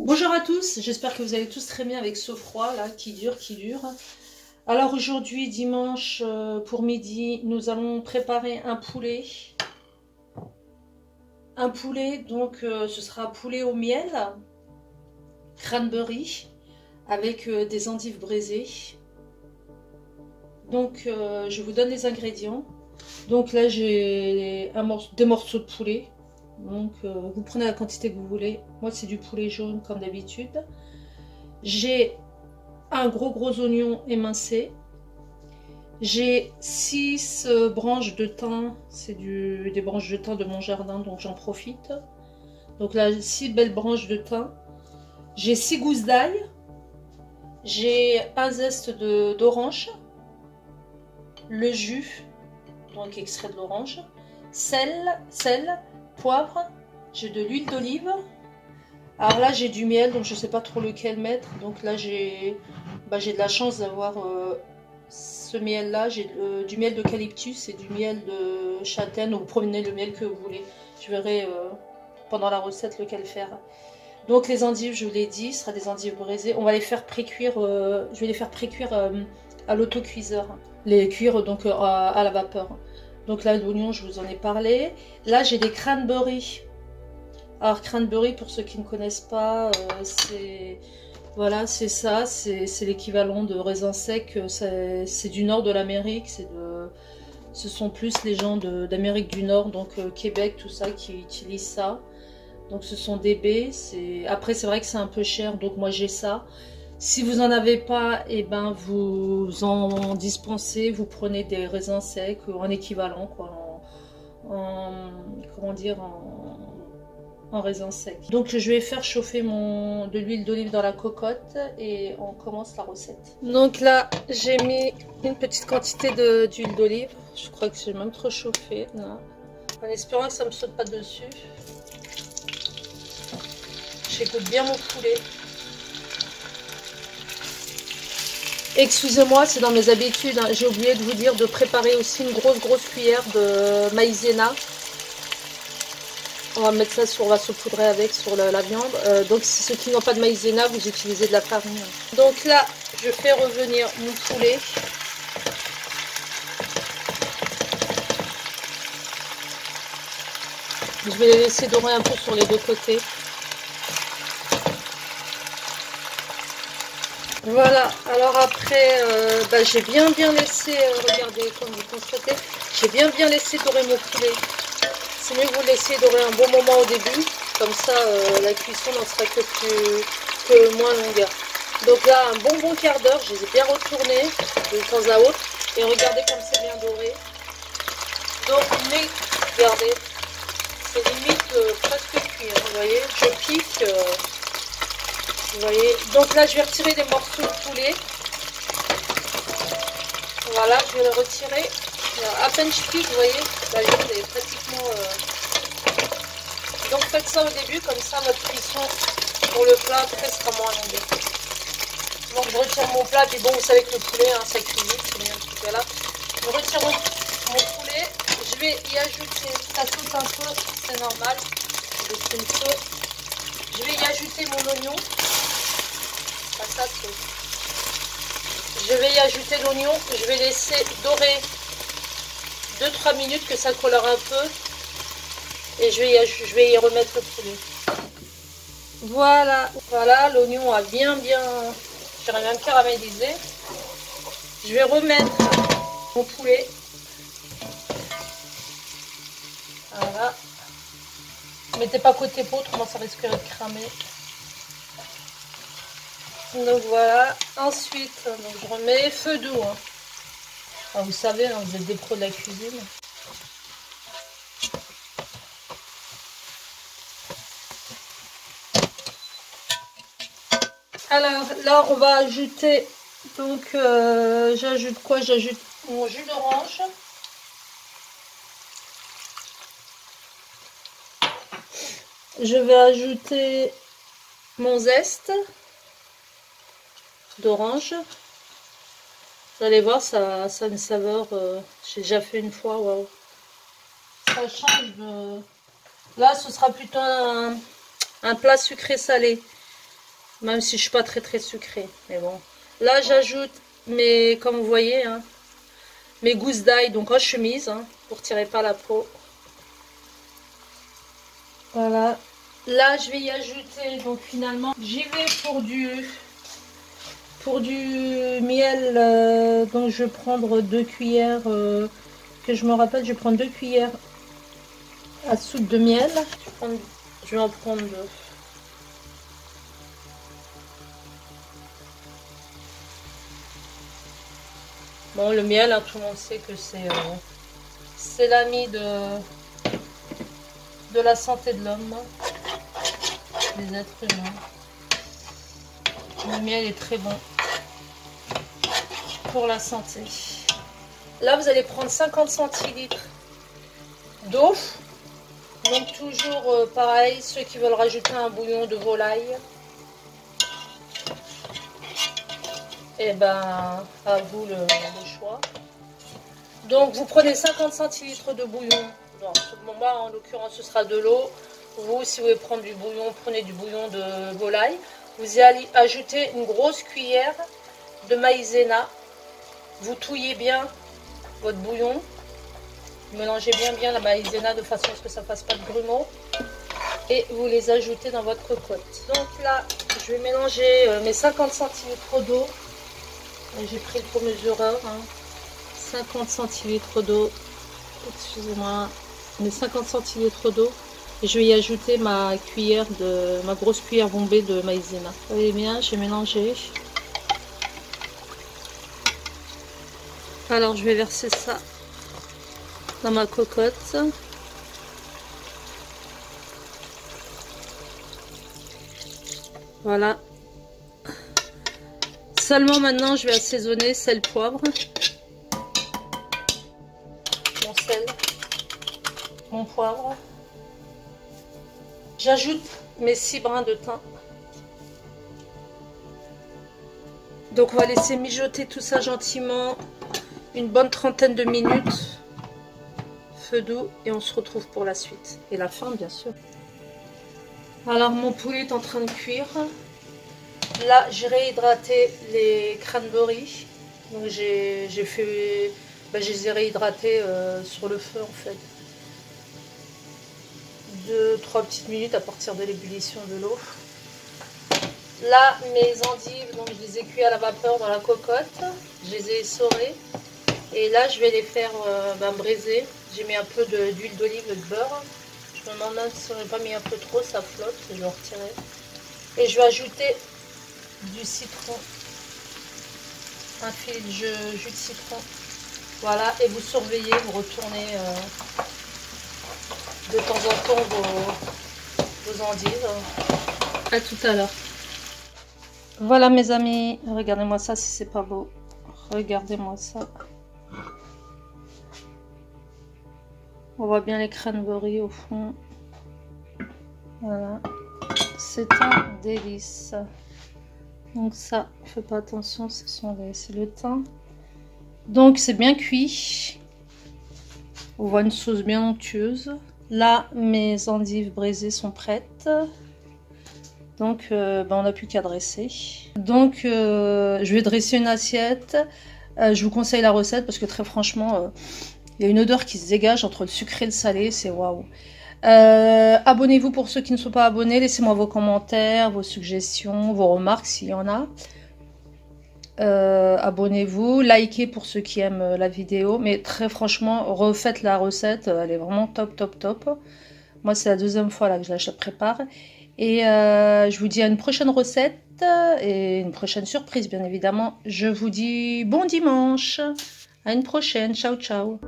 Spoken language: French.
Bonjour à tous, j'espère que vous allez tous très bien avec ce froid là qui dure. Alors aujourd'hui dimanche pour midi, nous allons préparer un poulet. Donc ce sera poulet au miel, cranberry, avec des endives braisées. Donc je vous donne les ingrédients. Donc là j'ai des morceaux de poulet. Donc vous prenez la quantité que vous voulez. Moi c'est du poulet jaune comme d'habitude. J'ai un gros oignon émincé. J'ai 6 branches de thym. C'est des branches de thym de mon jardin, donc j'en profite. Donc là 6 belles branches de thym. J'ai 6 gousses d'ail. J'ai un zeste d'orange. Le jus, donc extrait de l'orange. Sel, poivre, j'ai de l'huile d'olive. Alors là j'ai du miel, donc je sais pas trop lequel mettre. Donc là j'ai de la chance d'avoir ce miel là. J'ai du miel d'eucalyptus et du miel de châtaigne. Donc vous prenez le miel que vous voulez. Je verrai pendant la recette lequel faire. Donc les endives, je vous l'ai dit, ce sera des endives braisées. On va les faire précuire. Je vais les faire précuire à l'autocuiseur. Les cuire donc à la vapeur. Donc là, l'oignon, je vous en ai parlé. Là, j'ai des cranberries. Alors, cranberry, pour ceux qui ne connaissent pas, voilà, c'est ça. C'est l'équivalent de raisin sec. C'est du nord de l'Amérique. Ce sont plus les gens d'Amérique du Nord, donc Québec, tout ça, qui utilisent ça. Donc, ce sont des baies. Après, c'est vrai que c'est un peu cher, donc moi, j'ai ça. Si vous n'en avez pas, et ben vous en dispensez, vous prenez des raisins secs en équivalent, quoi, comment dire, en raisin sec. Donc je vais faire chauffer de l'huile d'olive dans la cocotte et on commence la recette. Donc là, j'ai mis une petite quantité d'huile d'olive. Je crois que j'ai même trop chauffé, là. En espérant que ça ne me saute pas dessus. J'écoute bien mon poulet. Excusez-moi, c'est dans mes habitudes, hein. J'ai oublié de vous dire de préparer aussi une grosse cuillère de maïzena. On va mettre ça on va saupoudrer avec sur la viande. Donc ceux qui n'ont pas de maïzena, vous utilisez de la farine. Donc là, je fais revenir mon poulet. Je vais les laisser dorer un peu sur les deux côtés. Voilà, alors après, j'ai bien laissé, regardez, comme vous constatez, j'ai bien laissé dorer mon poulet. C'est mieux que vous laissiez dorer un bon moment au début, comme ça la cuisson n'en sera que moins longue. Donc là, un bon quart d'heure, je les ai bien retournés de temps à autre, et regardez comme c'est bien doré. Donc, mais regardez, c'est limite presque cuit, hein, vous voyez, je pique. Vous voyez, donc là je vais retirer des morceaux de poulet. Voilà, je vais le retirer. À peine je pique, vous voyez, la viande est pratiquement. Donc faites ça au début, comme ça votre cuisson pour le plat après sera moins longue. Donc je retire mon plat, puis bon, vous savez que le poulet, hein, ça cuit vite, c'est bien ce cas là. Je retire mon poulet, je vais y ajouter, ça saute un peu, c'est normal. Je baisse le feu. Je vais y ajouter mon oignon. Je vais y ajouter l'oignon, je vais laisser dorer 2-3 minutes que ça colore un peu et je vais y remettre le poulet. Voilà, l'oignon a bien, j'aurais même caramélisé. Je vais remettre mon poulet. Voilà. Mettez pas côté peau, autrement ça risquerait de cramer. Donc voilà, ensuite donc je remets feu doux. Hein. Enfin, vous savez, hein, vous êtes des pros de la cuisine. Alors là, on va ajouter, donc j'ajoute quoi? J'ajoute mon jus d'orange. Je vais ajouter mon zeste d'orange. Vous allez voir, ça a une saveur, j'ai déjà fait une fois, waouh. Ça change de... Là, ce sera plutôt un plat sucré-salé. Même si je suis pas très sucrée. Mais bon. Là, j'ajoute mes, comme vous voyez, hein, mes gousses d'ail, donc en chemise, hein, pour tirer pas la peau. Voilà. Là, je vais y ajouter, donc finalement, j'y vais pour du miel. Donc, je vais prendre 2 cuillères, que je me rappelle, je vais prendre 2 cuillères à soupe de miel. Je vais en prendre 2. Bon, le miel, hein, tout le monde sait que c'est l'ami de la santé de l'homme, des êtres humains. Le miel est très bon pour la santé. Là, vous allez prendre 50 centilitres d'eau. Donc toujours pareil, ceux qui veulent rajouter un bouillon de volaille, et ben à vous le choix. Donc vous prenez 50 centilitres de bouillon. Non, moi en l'occurrence ce sera de l'eau. Vous, si vous voulez prendre du bouillon, prenez du bouillon de volaille. Vous y allez ajouter une grosse cuillère de maïzena. Vous touillez bien votre bouillon. Mélangez bien la maïzena de façon à ce que ça ne fasse pas de grumeaux. Et vous les ajoutez dans votre cocotte. Donc là, je vais mélanger mes 50 centilitres d'eau. J'ai pris le pot mesureur. 50 centilitres d'eau. Excusez-moi. Mes 50 centilitres d'eau. Et je vais y ajouter ma grosse cuillère bombée de maïzena. Vous voyez bien, j'ai mélangé. Alors je vais verser ça dans ma cocotte. Voilà. Seulement maintenant je vais assaisonner sel, poivre. Mon sel. Mon poivre. J'ajoute mes 6 brins de thym. Donc on va laisser mijoter tout ça gentiment une bonne trentaine de minutes. Feu doux et on se retrouve pour la suite. Et la fin bien sûr. Alors mon poulet est en train de cuire. Là j'ai réhydraté les cranberries. Donc je les ai réhydratés sur le feu en fait. 2-3 petites minutes à partir de l'ébullition de l'eau. Là mes endives, donc je les ai cuits à la vapeur dans la cocotte. Je les ai essorées. Et là je vais les faire braiser. J'ai mis un peu d'huile d'olive et de beurre. Je me demande même si on n'a pas mis un peu trop, ça flotte. Je vais retirer. Et je vais ajouter du citron. Un filet de jus de citron. Voilà, et vous surveillez, vous retournez de temps en temps vos endives. À tout à l'heure. Voilà mes amis, regardez-moi ça si c'est pas beau. Regardez-moi ça. On voit bien les cranberries au fond. Voilà. C'est un délice. Donc ça, faites pas attention, c'est le thym. Donc c'est bien cuit. On voit une sauce bien onctueuse. Là, mes endives braisées sont prêtes. Donc on n'a plus qu'à dresser. Donc je vais dresser une assiette. Je vous conseille la recette parce que très franchement, il y a une odeur qui se dégage entre le sucré et le salé. C'est waouh. Abonnez-vous pour ceux qui ne sont pas abonnés. Laissez-moi vos commentaires, vos suggestions, vos remarques s'il y en a. Abonnez-vous, likez pour ceux qui aiment la vidéo. Mais très franchement, refaites la recette. Elle est vraiment top. Moi, c'est la deuxième fois là que je la prépare. Et je vous dis à une prochaine recette et une prochaine surprise, bien évidemment. Je vous dis bon dimanche. À une prochaine. Ciao, ciao.